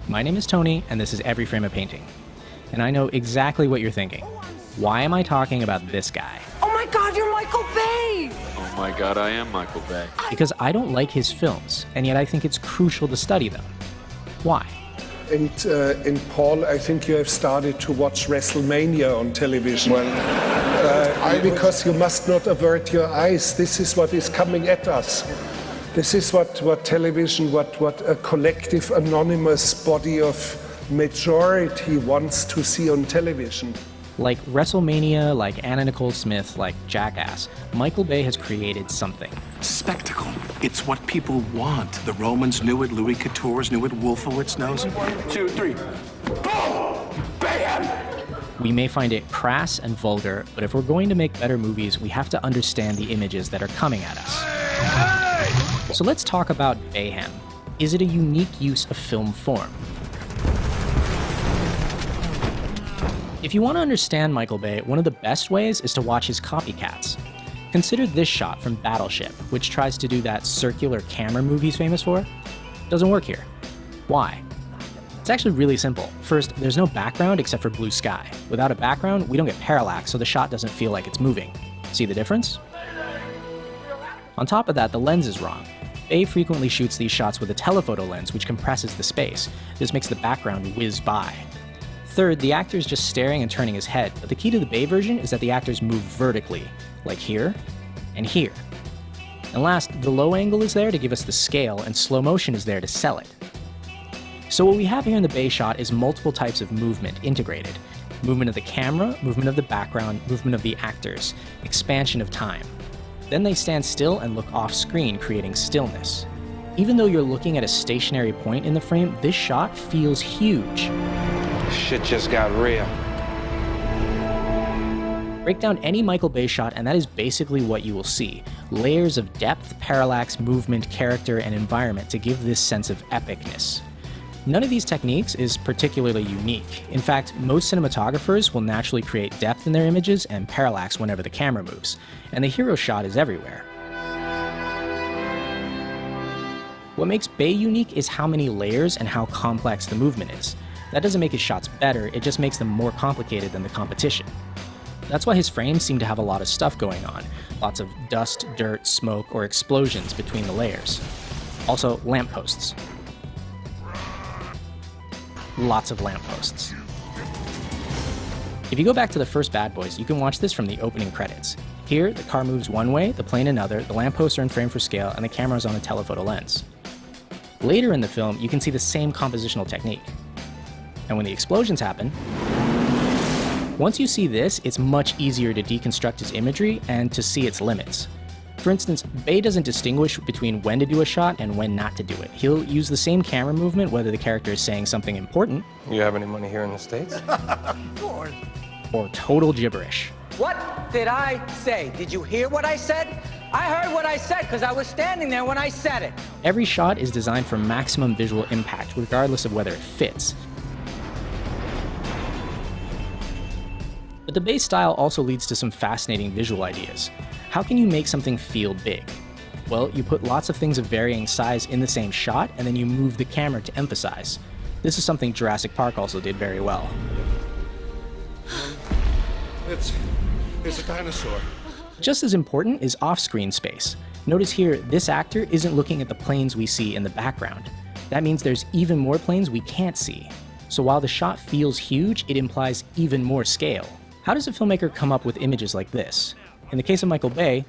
My name is Tony, and this is Every Frame a Painting. And I know exactly what you're thinking. Why am I talking about this guy? Oh my God, you're Michael Bay! Oh my God, I am Michael Bay. Because I don't like his films, and yet I think it's crucial to study them. Why? And Paul, I think you have started to watch WrestleMania on television. Because you must not avert your eyes. This is what is coming at us. This is what television, what a collective, anonymous body of majority wants to see on television. Like WrestleMania, like Anna Nicole Smith, like Jackass, Michael Bay has created something. Spectacle. It's what people want. The Romans knew it, Louis Couture's knew it, Wolfowitz knows it. 1, 2, 3. Boom! Bam! We may find it crass and vulgar, but if we're going to make better movies, we have to understand the images that are coming at us. So let's talk about Bayhem. Is it a unique use of film form? If you want to understand Michael Bay, one of the best ways is to watch his copycats. Consider this shot from Battleship, which tries to do that circular camera move he's famous for. Doesn't work here. Why? It's actually really simple. First, there's no background except for blue sky. Without a background, we don't get parallax, so the shot doesn't feel like it's moving. See the difference? On top of that, the lens is wrong. Bay frequently shoots these shots with a telephoto lens, which compresses the space. This makes the background whiz by. Third, the actor is just staring and turning his head, but the key to the Bay version is that the actors move vertically, like here and here. And last, the low angle is there to give us the scale, and slow motion is there to sell it. So what we have here in the Bay shot is multiple types of movement integrated. Movement of the camera, movement of the background, movement of the actors, expansion of time. Then they stand still and look off screen, creating stillness. Even though you're looking at a stationary point in the frame, this shot feels huge. Shit just got real. Break down any Michael Bay shot and that is basically what you will see. Layers of depth, parallax, movement, character, and environment to give this sense of epicness. None of these techniques is particularly unique. In fact, most cinematographers will naturally create depth in their images and parallax whenever the camera moves, and the hero shot is everywhere. What makes Bay unique is how many layers and how complex the movement is. That doesn't make his shots better, it just makes them more complicated than the competition. That's why his frames seem to have a lot of stuff going on. Lots of dust, dirt, smoke, or explosions between the layers. Also, lampposts. Lots of lampposts. If you go back to the first Bad Boys, you can watch this from the opening credits. Here, the car moves one way, the plane another, the lampposts are in frame for scale, and the camera is on a telephoto lens. Later in the film, you can see the same compositional technique. And when the explosions happen, once you see this, it's much easier to deconstruct his imagery and to see its limits. For instance, Bay doesn't distinguish between when to do a shot and when not to do it. He'll use the same camera movement whether the character is saying something important. You have any money here in the States? Of course. Or total gibberish. What did I say? Did you hear what I said? I heard what I said because I was standing there when I said it. Every shot is designed for maximum visual impact, regardless of whether it fits. But the Bay style also leads to some fascinating visual ideas. How can you make something feel big? Well, you put lots of things of varying size in the same shot, and then you move the camera to emphasize. This is something Jurassic Park also did very well. It's a dinosaur. Just as important is off-screen space. Notice here, this actor isn't looking at the planes we see in the background. That means there's even more planes we can't see. So while the shot feels huge, it implies even more scale. How does a filmmaker come up with images like this? In the case of Michael Bay,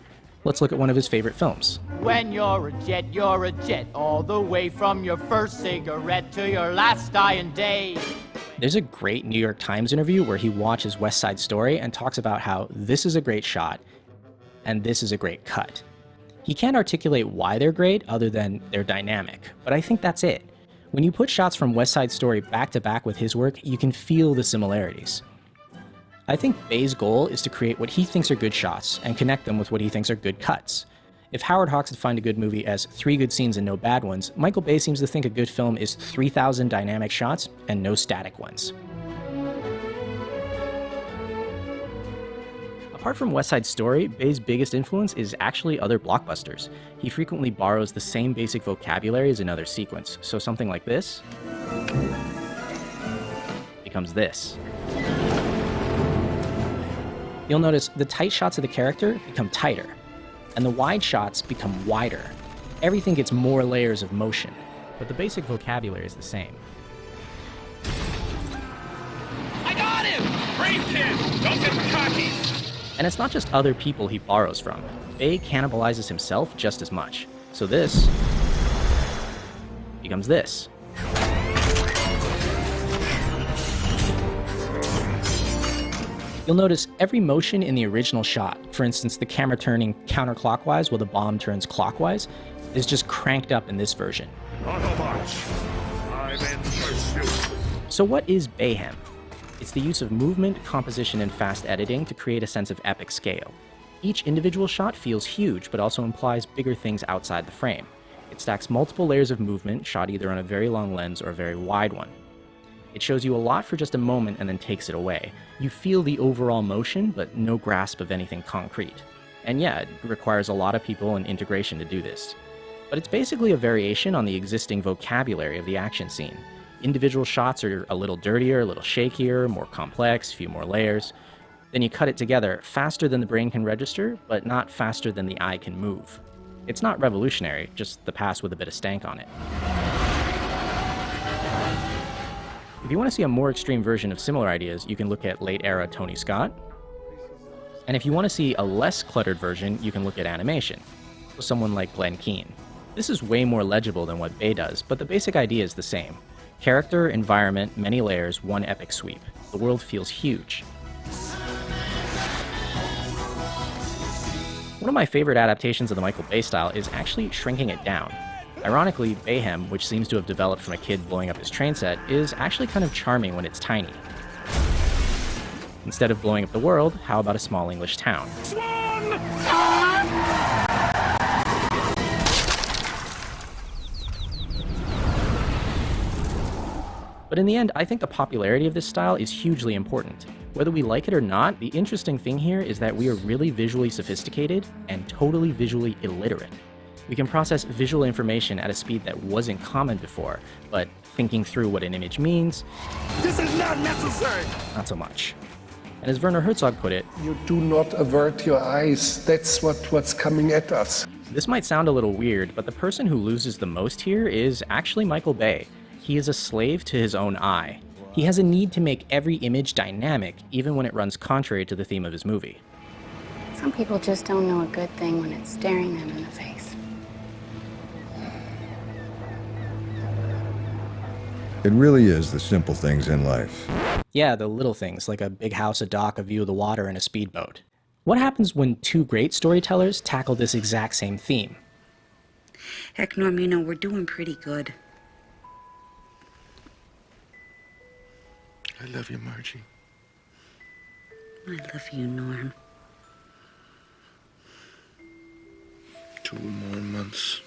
let's look at one of his favorite films. When you're a jet, all the way from your first cigarette to your last dying day. There's a great New York Times interview where he watches West Side Story and talks about how this is a great shot and this is a great cut. He can't articulate why they're great other than they're dynamic, but I think that's it. When you put shots from West Side Story back to back with his work, you can feel the similarities. I think Bay's goal is to create what he thinks are good shots and connect them with what he thinks are good cuts. If Howard Hawks defined a good movie as 3 good scenes and no bad ones, Michael Bay seems to think a good film is 3,000 dynamic shots and no static ones. Apart from West Side Story, Bay's biggest influence is actually other blockbusters. He frequently borrows the same basic vocabulary as another sequence, so something like this. becomes this. You'll notice the tight shots of the character become tighter, and the wide shots become wider. Everything gets more layers of motion, but the basic vocabulary is the same. I got him! Brave kid! Don't get cocky! And it's not just other people he borrows from. Bay cannibalizes himself just as much. So this becomes this. You'll notice every motion in the original shot, for instance, the camera turning counterclockwise while the bomb turns clockwise, is just cranked up in this version. Autobots, I'm in pursuit. So what is Bayhem? It's the use of movement, composition, and fast editing to create a sense of epic scale. Each individual shot feels huge, but also implies bigger things outside the frame. It stacks multiple layers of movement, shot either on a very long lens or a very wide one. It shows you a lot for just a moment and then takes it away. You feel the overall motion, but no grasp of anything concrete. And yeah, it requires a lot of people and integration to do this. But it's basically a variation on the existing vocabulary of the action scene. Individual shots are a little dirtier, a little shakier, more complex, a few more layers. Then you cut it together faster than the brain can register, but not faster than the eye can move. It's not revolutionary, just the past with a bit of stank on it. If you want to see a more extreme version of similar ideas, you can look at late-era Tony Scott. And if you want to see a less cluttered version, you can look at animation, with someone like Glenn Keane. This is way more legible than what Bay does, but the basic idea is the same. Character, environment, many layers, one epic sweep. The world feels huge. One of my favorite adaptations of the Michael Bay style is actually shrinking it down. Ironically, Bayhem, which seems to have developed from a kid blowing up his train set, is actually kind of charming when it's tiny. Instead of blowing up the world, how about a small English town? But in the end, I think the popularity of this style is hugely important. Whether we like it or not, the interesting thing here is that we are really visually sophisticated and totally visually illiterate. We can process visual information at a speed that wasn't common before, but thinking through what an image means, This is not necessary! not so much. And as Werner Herzog put it, You do not avert your eyes. That's what's coming at us. this might sound a little weird, but the person who loses the most here is actually Michael Bay. He is a slave to his own eye. He has a need to make every image dynamic, even when it runs contrary to the theme of his movie. Some people just don't know a good thing when it's staring them in the face. It really is the simple things in life. Yeah, the little things, like a big house, a dock, a view of the water, and a speedboat. What happens when two great storytellers tackle this exact same theme? Heck, Norm, you know, we're doing pretty good. I love you, Margie. I love you, Norm. 2 more months.